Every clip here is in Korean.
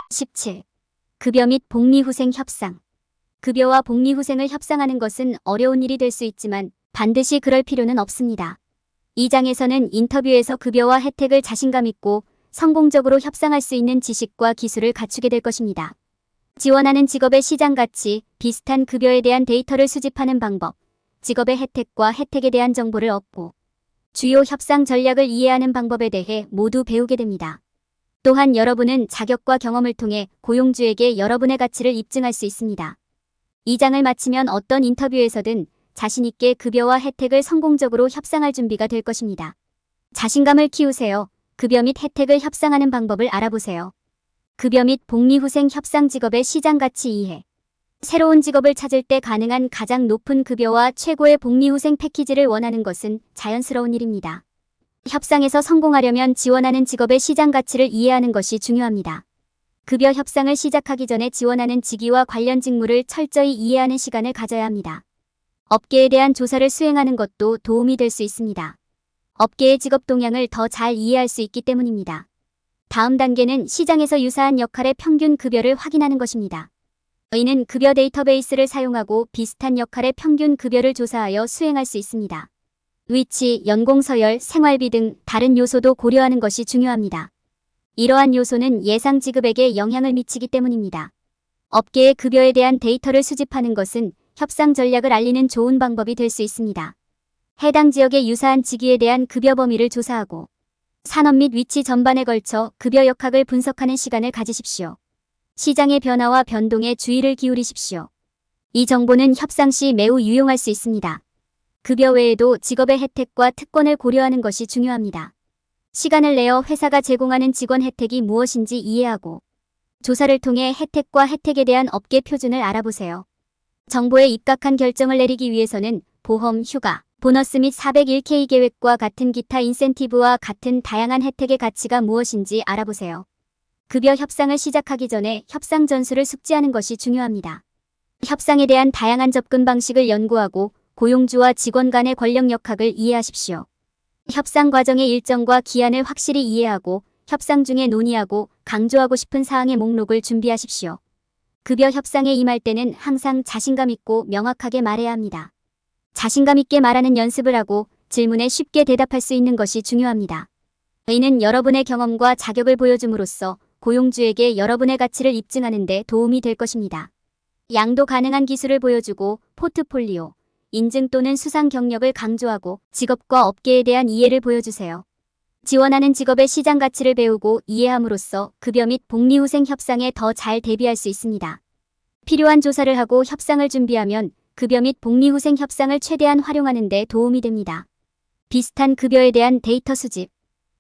17. 급여 및 복리후생 협상. 급여와 복리후생을 협상하는 것은 어려운 일이 될 수 있지만 반드시 그럴 필요는 없습니다. 이 장에서는 인터뷰에서 급여와 혜택을 자신감 있고 성공적으로 협상할 수 있는 지식과 기술을 갖추게 될 것입니다. 지원하는 직업의 시장 가치, 비슷한 급여에 대한 데이터를 수집하는 방법, 직업의 혜택과 혜택에 대한 정보를 얻고 주요 협상 전략을 이해하는 방법에 대해 모두 배우게 됩니다. 또한 여러분은 자격과 경험을 통해 고용주에게 여러분의 가치를 입증할 수 있습니다. 이 장을 마치면 어떤 인터뷰에서든 자신있게 급여와 혜택을 성공적으로 협상할 준비가 될 것입니다. 자신감을 키우세요. 급여 및 혜택을 협상하는 방법을 알아보세요. 급여 및 복리후생 협상 직업의 시장 가치 이해. 새로운 직업을 찾을 때 가능한 가장 높은 급여와 최고의 복리후생 패키지를 원하는 것은 자연스러운 일입니다. 협상에서 성공하려면 지원하는 직업의 시장 가치를 이해하는 것이 중요합니다. 급여 협상을 시작하기 전에 지원하는 직위와 관련 직무를 철저히 이해하는 시간을 가져야 합니다. 업계에 대한 조사를 수행하는 것도 도움이 될 수 있습니다. 업계의 직업 동향을 더 잘 이해할 수 있기 때문입니다. 다음 단계는 시장에서 유사한 역할의 평균 급여를 확인하는 것입니다. 이는 급여 데이터베이스를 사용하고 비슷한 역할의 평균 급여를 조사하여 수행할 수 있습니다. 위치, 연공 서열, 생활비 등 다른 요소도 고려하는 것이 중요합니다. 이러한 요소는 예상 지급액에 영향을 미치기 때문입니다. 업계의 급여에 대한 데이터를 수집하는 것은 협상 전략을 알리는 좋은 방법이 될 수 있습니다. 해당 지역의 유사한 직위에 대한 급여 범위를 조사하고 산업 및 위치 전반에 걸쳐 급여 역학을 분석하는 시간을 가지십시오. 시장의 변화와 변동에 주의를 기울이십시오. 이 정보는 협상 시 매우 유용할 수 있습니다. 급여 외에도 직업의 혜택과 특권을 고려하는 것이 중요합니다. 시간을 내어 회사가 제공하는 직원 혜택이 무엇인지 이해하고 조사를 통해 혜택과 혜택에 대한 업계 표준을 알아보세요. 정보에 입각한 결정을 내리기 위해서는 보험, 휴가, 보너스 및 401k 계획과 같은 기타 인센티브와 같은 다양한 혜택의 가치가 무엇인지 알아보세요. 급여 협상을 시작하기 전에 협상 전술을 숙지하는 것이 중요합니다. 협상에 대한 다양한 접근 방식을 연구하고 고용주와 직원 간의 권력 역학을 이해하십시오. 협상 과정의 일정과 기한을 확실히 이해하고 협상 중에 논의하고 강조하고 싶은 사항의 목록을 준비하십시오. 급여 협상에 임할 때는 항상 자신감 있고 명확하게 말해야 합니다. 자신감 있게 말하는 연습을 하고 질문에 쉽게 대답할 수 있는 것이 중요합니다. 이는 여러분의 경험과 자격을 보여줌으로써 고용주에게 여러분의 가치를 입증하는 데 도움이 될 것입니다. 양도 가능한 기술을 보여주고 포트폴리오, 인증 또는 수상 경력을 강조하고 직업과 업계에 대한 이해를 보여주세요. 지원하는 직업의 시장 가치를 배우고 이해함으로써 급여 및 복리후생 협상에 더 잘 대비할 수 있습니다. 필요한 조사를 하고 협상을 준비하면 급여 및 복리후생 협상을 최대한 활용하는 데 도움이 됩니다. 비슷한 급여에 대한 데이터 수집.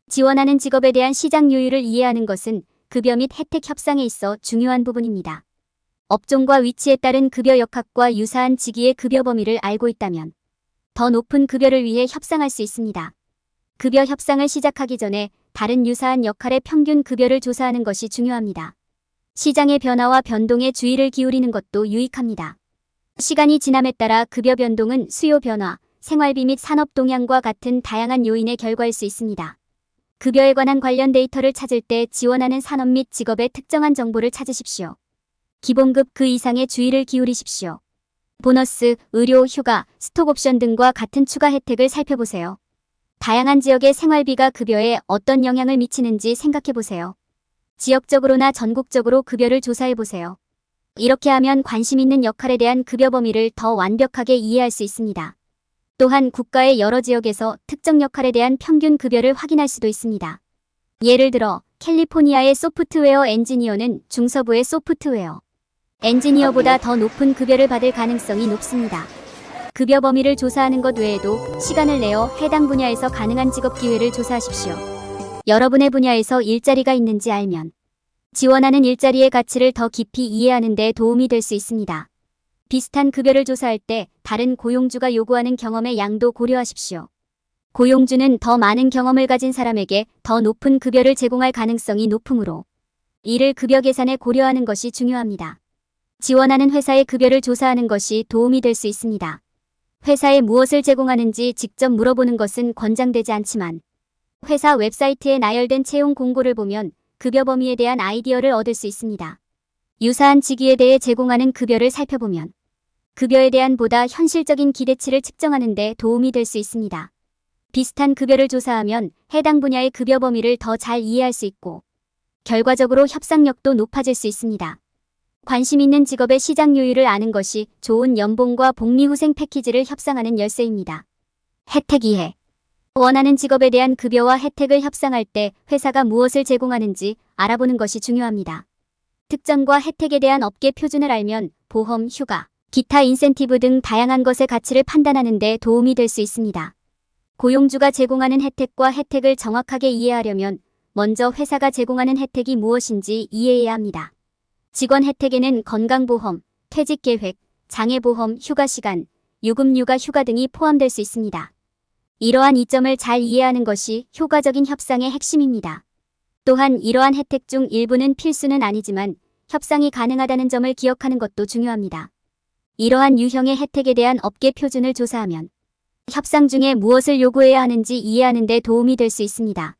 지원하는 직업에 대한 시장 요율을 이해하는 것은 급여 및 혜택 협상에 있어 중요한 부분입니다. 업종과 위치에 따른 급여 역학과 유사한 직위의 급여 범위를 알고 있다면 더 높은 급여를 위해 협상할 수 있습니다. 급여 협상을 시작하기 전에 다른 유사한 역할의 평균 급여를 조사하는 것이 중요합니다. 시장의 변화와 변동에 주의를 기울이는 것도 유익합니다. 시간이 지남에 따라 급여 변동은 수요 변화, 생활비 및 산업 동향과 같은 다양한 요인의 결과일 수 있습니다. 급여에 관한 관련 데이터를 찾을 때 지원하는 산업 및 직업의 특정한 정보를 찾으십시오. 기본급 그 이상의 주의를 기울이십시오. 보너스, 의료, 휴가, 스톡옵션 등과 같은 추가 혜택을 살펴보세요. 다양한 지역의 생활비가 급여에 어떤 영향을 미치는지 생각해보세요. 지역적으로나 전국적으로 급여를 조사해보세요. 이렇게 하면 관심 있는 역할에 대한 급여 범위를 더 완벽하게 이해할 수 있습니다. 또한 국가의 여러 지역에서 특정 역할에 대한 평균 급여를 확인할 수도 있습니다. 예를 들어 캘리포니아의 소프트웨어 엔지니어는 중서부의 소프트웨어 엔지니어보다 더 높은 급여를 받을 가능성이 높습니다. 급여 범위를 조사하는 것 외에도 시간을 내어 해당 분야에서 가능한 직업 기회를 조사하십시오. 여러분의 분야에서 일자리가 있는지 알면 지원하는 일자리의 가치를 더 깊이 이해하는 데 도움이 될 수 있습니다. 비슷한 급여를 조사할 때 다른 고용주가 요구하는 경험의 양도 고려하십시오. 고용주는 더 많은 경험을 가진 사람에게 더 높은 급여를 제공할 가능성이 높으므로 이를 급여 계산에 고려하는 것이 중요합니다. 지원하는 회사의 급여를 조사하는 것이 도움이 될 수 있습니다. 회사에 무엇을 제공하는지 직접 물어보는 것은 권장되지 않지만 회사 웹사이트에 나열된 채용 공고를 보면 급여 범위에 대한 아이디어를 얻을 수 있습니다. 유사한 직위에 대해 제공하는 급여를 살펴보면 급여에 대한 보다 현실적인 기대치를 측정하는 데 도움이 될 수 있습니다. 비슷한 급여를 조사하면 해당 분야의 급여 범위를 더 잘 이해할 수 있고 결과적으로 협상력도 높아질 수 있습니다. 관심 있는 직업의 시장 요율을 아는 것이 좋은 연봉과 복리후생 패키지를 협상하는 열쇠입니다. 혜택 이해. 원하는 직업에 대한 급여와 혜택을 협상할 때 회사가 무엇을 제공하는지 알아보는 것이 중요합니다. 특전과 혜택에 대한 업계 표준을 알면 보험, 휴가, 기타 인센티브 등 다양한 것의 가치를 판단하는 데 도움이 될 수 있습니다. 고용주가 제공하는 혜택과 혜택을 정확하게 이해하려면 먼저 회사가 제공하는 혜택이 무엇인지 이해해야 합니다. 직원 혜택에는 건강보험, 퇴직계획, 장애보험, 휴가시간, 유급휴가 휴가 등이 포함될 수 있습니다. 이러한 이점을 잘 이해하는 것이 효과적인 협상의 핵심입니다. 또한 이러한 혜택 중 일부는 필수는 아니지만 협상이 가능하다는 점을 기억하는 것도 중요합니다. 이러한 유형의 혜택에 대한 업계 표준을 조사하면 협상 중에 무엇을 요구해야 하는지 이해하는 데 도움이 될 수 있습니다.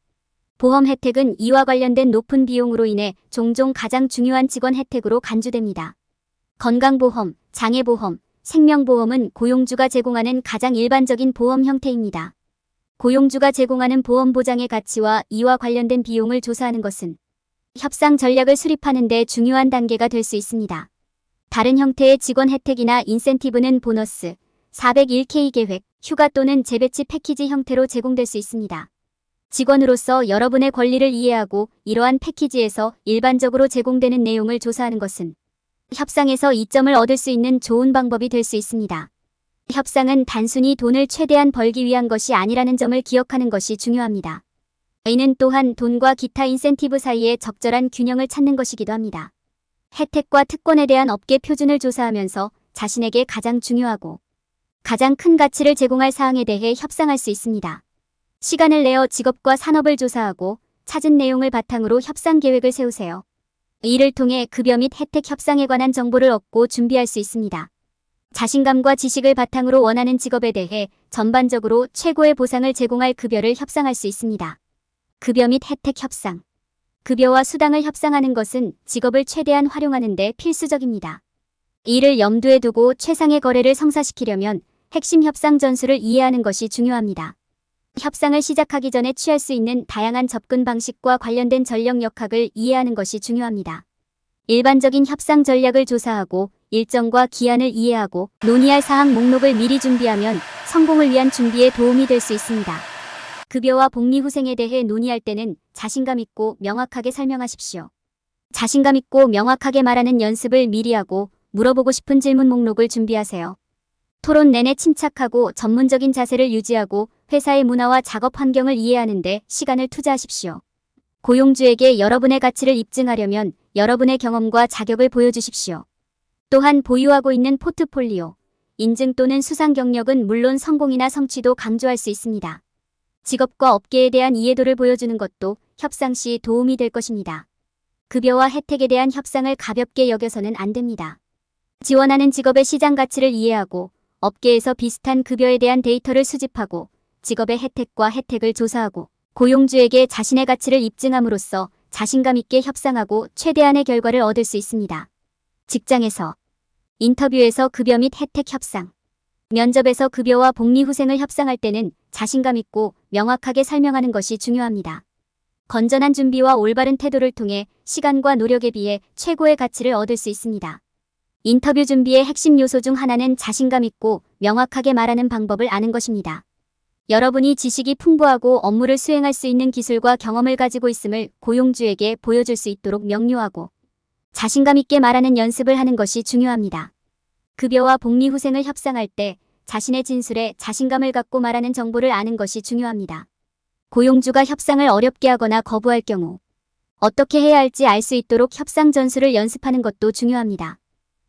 보험 혜택은 이와 관련된 높은 비용으로 인해 종종 가장 중요한 직원 혜택으로 간주됩니다. 건강보험, 장애보험, 생명보험은 고용주가 제공하는 가장 일반적인 보험 형태입니다. 고용주가 제공하는 보험 보장의 가치와 이와 관련된 비용을 조사하는 것은 협상 전략을 수립하는 데 중요한 단계가 될 수 있습니다. 다른 형태의 직원 혜택이나 인센티브는 보너스, 401k 계획, 휴가 또는 재배치 패키지 형태로 제공될 수 있습니다. 직원으로서 여러분의 권리를 이해하고 이러한 패키지에서 일반적으로 제공되는 내용을 조사하는 것은 협상에서 이점을 얻을 수 있는 좋은 방법이 될 수 있습니다. 협상은 단순히 돈을 최대한 벌기 위한 것이 아니라는 점을 기억하는 것이 중요합니다. 이는 또한 돈과 기타 인센티브 사이에 적절한 균형을 찾는 것이기도 합니다. 혜택과 특권에 대한 업계 표준을 조사하면서 자신에게 가장 중요하고 가장 큰 가치를 제공할 사항에 대해 협상할 수 있습니다. 시간을 내어 직업과 산업을 조사하고 찾은 내용을 바탕으로 협상 계획을 세우세요. 이를 통해 급여 및 혜택 협상에 관한 정보를 얻고 준비할 수 있습니다. 자신감과 지식을 바탕으로 원하는 직업에 대해 전반적으로 최고의 보상을 제공할 급여를 협상할 수 있습니다. 급여 및 혜택 협상. 급여와 수당을 협상하는 것은 직업을 최대한 활용하는 데 필수적입니다. 이를 염두에 두고 최상의 거래를 성사시키려면 핵심 협상 전술을 이해하는 것이 중요합니다. 협상을 시작하기 전에 취할 수 있는 다양한 접근 방식과 관련된 전력 역학을 이해하는 것이 중요합니다. 일반적인 협상 전략을 조사하고 일정과 기한을 이해하고 논의할 사항 목록을 미리 준비하면 성공을 위한 준비에 도움이 될 수 있습니다. 급여와 복리후생에 대해 논의할 때는 자신감 있고 명확하게 설명하십시오. 자신감 있고 명확하게 말하는 연습을 미리 하고 물어보고 싶은 질문 목록을 준비하세요. 토론 내내 침착하고 전문적인 자세를 유지하고 회사의 문화와 작업 환경을 이해하는 데 시간을 투자하십시오. 고용주에게 여러분의 가치를 입증하려면 여러분의 경험과 자격을 보여주십시오. 또한 보유하고 있는 포트폴리오, 인증 또는 수상 경력은 물론 성공이나 성취도 강조할 수 있습니다. 직업과 업계에 대한 이해도를 보여주는 것도 협상 시 도움이 될 것입니다. 급여와 혜택에 대한 협상을 가볍게 여겨서는 안 됩니다. 지원하는 직업의 시장 가치를 이해하고 업계에서 비슷한 급여에 대한 데이터를 수집하고 직업의 혜택과 혜택을 조사하고 고용주에게 자신의 가치를 입증함으로써 자신감 있게 협상하고 최대한의 결과를 얻을 수 있습니다. 직장에서 인터뷰에서 급여 및 혜택 협상. 면접에서 급여와 복리후생을 협상할 때는 자신감 있고 명확하게 설명하는 것이 중요합니다. 건전한 준비와 올바른 태도를 통해 시간과 노력에 비해 최고의 가치를 얻을 수 있습니다. 인터뷰 준비의 핵심 요소 중 하나는 자신감 있고 명확하게 말하는 방법을 아는 것입니다. 여러분이 지식이 풍부하고 업무를 수행할 수 있는 기술과 경험을 가지고 있음을 고용주에게 보여줄 수 있도록 명료하고 자신감 있게 말하는 연습을 하는 것이 중요합니다. 급여와 복리후생을 협상할 때 자신의 진술에 자신감을 갖고 말하는 정보를 아는 것이 중요합니다. 고용주가 협상을 어렵게 하거나 거부할 경우 어떻게 해야 할지 알 수 있도록 협상 전술을 연습하는 것도 중요합니다.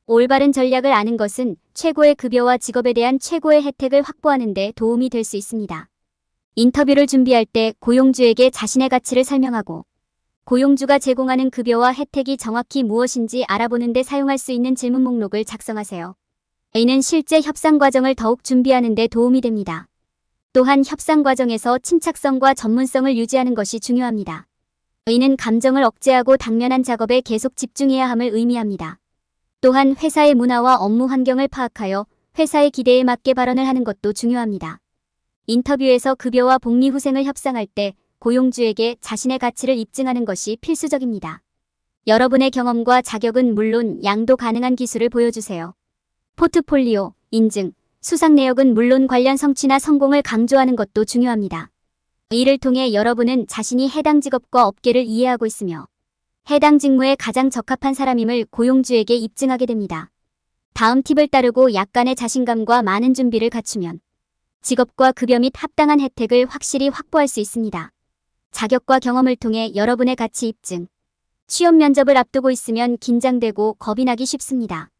올바른 전략을 아는 것은 최고의 급여와 직업에 대한 최고의 혜택을 확보하는 데 도움이 될 수 있습니다. 인터뷰를 준비할 때 고용주에게 자신의 가치를 설명하고 고용주가 제공하는 급여와 혜택이 정확히 무엇인지 알아보는 데 사용할 수 있는 질문 목록을 작성하세요. 이는 실제 협상 과정을 더욱 준비하는 데 도움이 됩니다. 또한 협상 과정에서 침착성과 전문성을 유지하는 것이 중요합니다. 이는 감정을 억제하고 당면한 작업에 계속 집중해야 함을 의미합니다. 또한 회사의 문화와 업무 환경을 파악하여 회사의 기대에 맞게 발언을 하는 것도 중요합니다. 인터뷰에서 급여와 복리 후생을 협상할 때 고용주에게 자신의 가치를 입증하는 것이 필수적입니다. 여러분의 경험과 자격은 물론 양도 가능한 기술을 보여주세요. 포트폴리오, 인증, 수상 내역은 물론 관련 성취나 성공을 강조하는 것도 중요합니다. 이를 통해 여러분은 자신이 해당 직업과 업계를 이해하고 있으며 해당 직무에 가장 적합한 사람임을 고용주에게 입증하게 됩니다. 다음 팁을 따르고 약간의 자신감과 많은 준비를 갖추면 직업과 급여 및 합당한 혜택을 확실히 확보할 수 있습니다. 자격과 경험을 통해 여러분의 가치 입증. 취업 면접을 앞두고 있으면 긴장되고 겁이 나기 쉽습니다.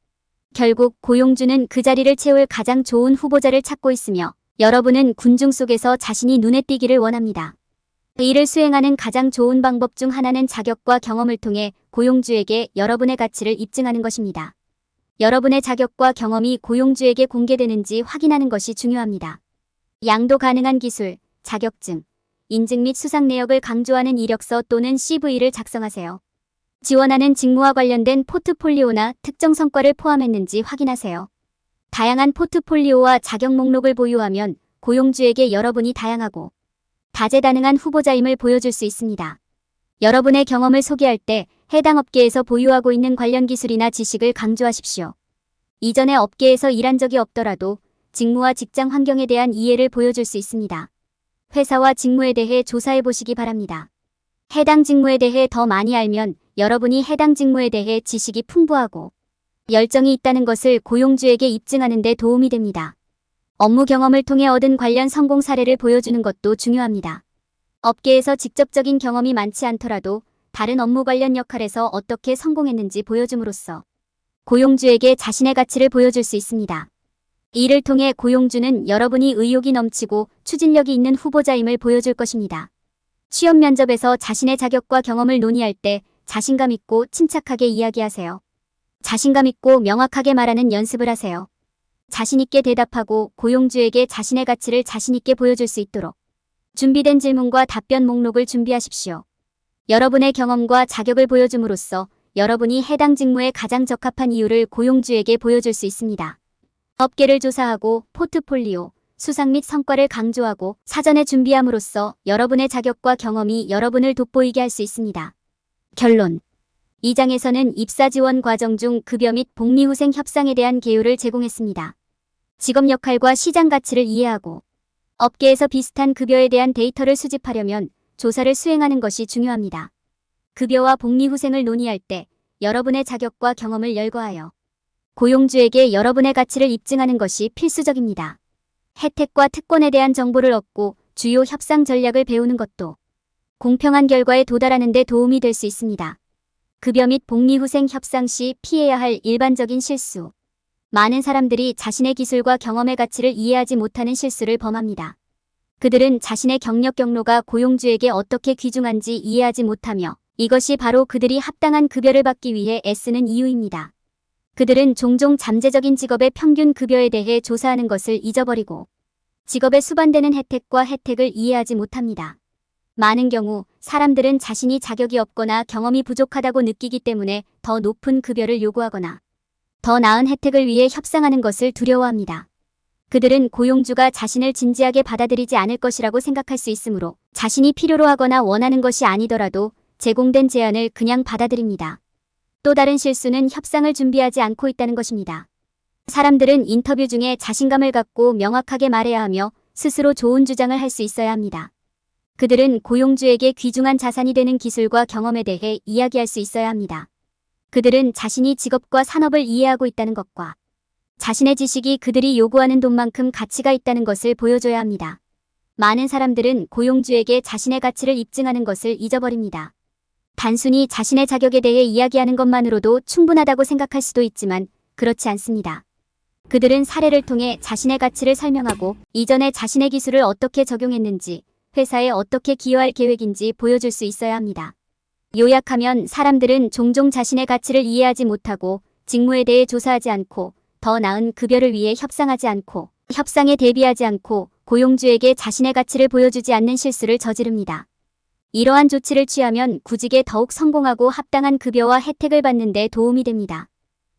결국 고용주는 그 자리를 채울 가장 좋은 후보자를 찾고 있으며 여러분은 군중 속에서 자신이 눈에 띄기를 원합니다. 이를 수행하는 가장 좋은 방법 중 하나는 자격과 경험을 통해 고용주에게 여러분의 가치를 입증하는 것입니다. 여러분의 자격과 경험이 고용주에게 공개되는지 확인하는 것이 중요합니다. 양도 가능한 기술, 자격증, 인증 및 수상 내역을 강조하는 이력서 또는 CV를 작성하세요. 지원하는 직무와 관련된 포트폴리오나 특정 성과를 포함했는지 확인하세요. 다양한 포트폴리오와 자격 목록을 보유하면 고용주에게 여러분이 다양하고 다재다능한 후보자임을 보여줄 수 있습니다. 여러분의 경험을 소개할 때 해당 업계에서 보유하고 있는 관련 기술이나 지식을 강조하십시오. 이전에 업계에서 일한 적이 없더라도 직무와 직장 환경에 대한 이해를 보여줄 수 있습니다. 회사와 직무에 대해 조사해 보시기 바랍니다. 해당 직무에 대해 더 많이 알면 여러분이 해당 직무에 대해 지식이 풍부하고 열정이 있다는 것을 고용주에게 입증하는 데 도움이 됩니다. 업무 경험을 통해 얻은 관련 성공 사례를 보여주는 것도 중요합니다. 업계에서 직접적인 경험이 많지 않더라도 다른 업무 관련 역할에서 어떻게 성공했는지 보여줌으로써 고용주에게 자신의 가치를 보여줄 수 있습니다. 이를 통해 고용주는 여러분이 의욕이 넘치고 추진력이 있는 후보자임을 보여줄 것입니다. 취업 면접에서 자신의 자격과 경험을 논의할 때 자신감 있고 침착하게 이야기하세요. 자신감 있고 명확하게 말하는 연습을 하세요. 자신 있게 대답하고 고용주에게 자신의 가치를 자신 있게 보여줄 수 있도록 준비된 질문과 답변 목록을 준비하십시오. 여러분의 경험과 자격을 보여줌으로써 여러분이 해당 직무에 가장 적합한 이유를 고용주에게 보여줄 수 있습니다. 업계를 조사하고 포트폴리오, 수상 및 성과를 강조하고 사전에 준비함으로써 여러분의 자격과 경험이 여러분을 돋보이게 할 수 있습니다. 결론. 이 장에서는 입사 지원 과정 중 급여 및 복리 후생 협상에 대한 개요를 제공했습니다. 직업 역할과 시장 가치를 이해하고 업계에서 비슷한 급여에 대한 데이터를 수집하려면 조사를 수행하는 것이 중요합니다. 급여와 복리 후생을 논의할 때 여러분의 자격과 경험을 열거하여 고용주에게 여러분의 가치를 입증하는 것이 필수적입니다. 혜택과 특권에 대한 정보를 얻고 주요 협상 전략을 배우는 것도 공평한 결과에 도달하는 데 도움이 될 수 있습니다. 급여 및 복리 후생 협상 시 피해야 할 일반적인 실수. 많은 사람들이 자신의 기술과 경험의 가치를 이해하지 못하는 실수를 범합니다. 그들은 자신의 경력 경로가 고용주에게 어떻게 귀중한지 이해하지 못하며 이것이 바로 그들이 합당한 급여를 받기 위해 애쓰는 이유입니다. 그들은 종종 잠재적인 직업의 평균 급여에 대해 조사하는 것을 잊어버리고 직업에 수반되는 혜택과 혜택을 이해하지 못합니다. 많은 경우 사람들은 자신이 자격이 없거나 경험이 부족하다고 느끼기 때문에 더 높은 급여를 요구하거나 더 나은 혜택을 위해 협상하는 것을 두려워합니다. 그들은 고용주가 자신을 진지하게 받아들이지 않을 것이라고 생각할 수 있으므로 자신이 필요로 하거나 원하는 것이 아니더라도 제공된 제안을 그냥 받아들입니다. 또 다른 실수는 협상을 준비하지 않고 있다는 것입니다. 사람들은 인터뷰 중에 자신감을 갖고 명확하게 말해야 하며 스스로 좋은 주장을 할 수 있어야 합니다. 그들은 고용주에게 귀중한 자산이 되는 기술과 경험에 대해 이야기할 수 있어야 합니다. 그들은 자신이 직업과 산업을 이해하고 있다는 것과 자신의 지식이 그들이 요구하는 돈만큼 가치가 있다는 것을 보여줘야 합니다. 많은 사람들은 고용주에게 자신의 가치를 입증하는 것을 잊어버립니다. 단순히 자신의 자격에 대해 이야기하는 것만으로도 충분하다고 생각할 수도 있지만 그렇지 않습니다. 그들은 사례를 통해 자신의 가치를 설명하고 이전에 자신의 기술을 어떻게 적용했는지 회사에 어떻게 기여할 계획인지 보여줄 수 있어야 합니다. 요약하면 사람들은 종종 자신의 가치를 이해하지 못하고 직무에 대해 조사하지 않고 더 나은 급여를 위해 협상하지 않고 협상에 대비하지 않고 고용주에게 자신의 가치를 보여주지 않는 실수를 저지릅니다. 이러한 조치를 취하면 구직에 더욱 성공하고 합당한 급여와 혜택을 받는 데 도움이 됩니다.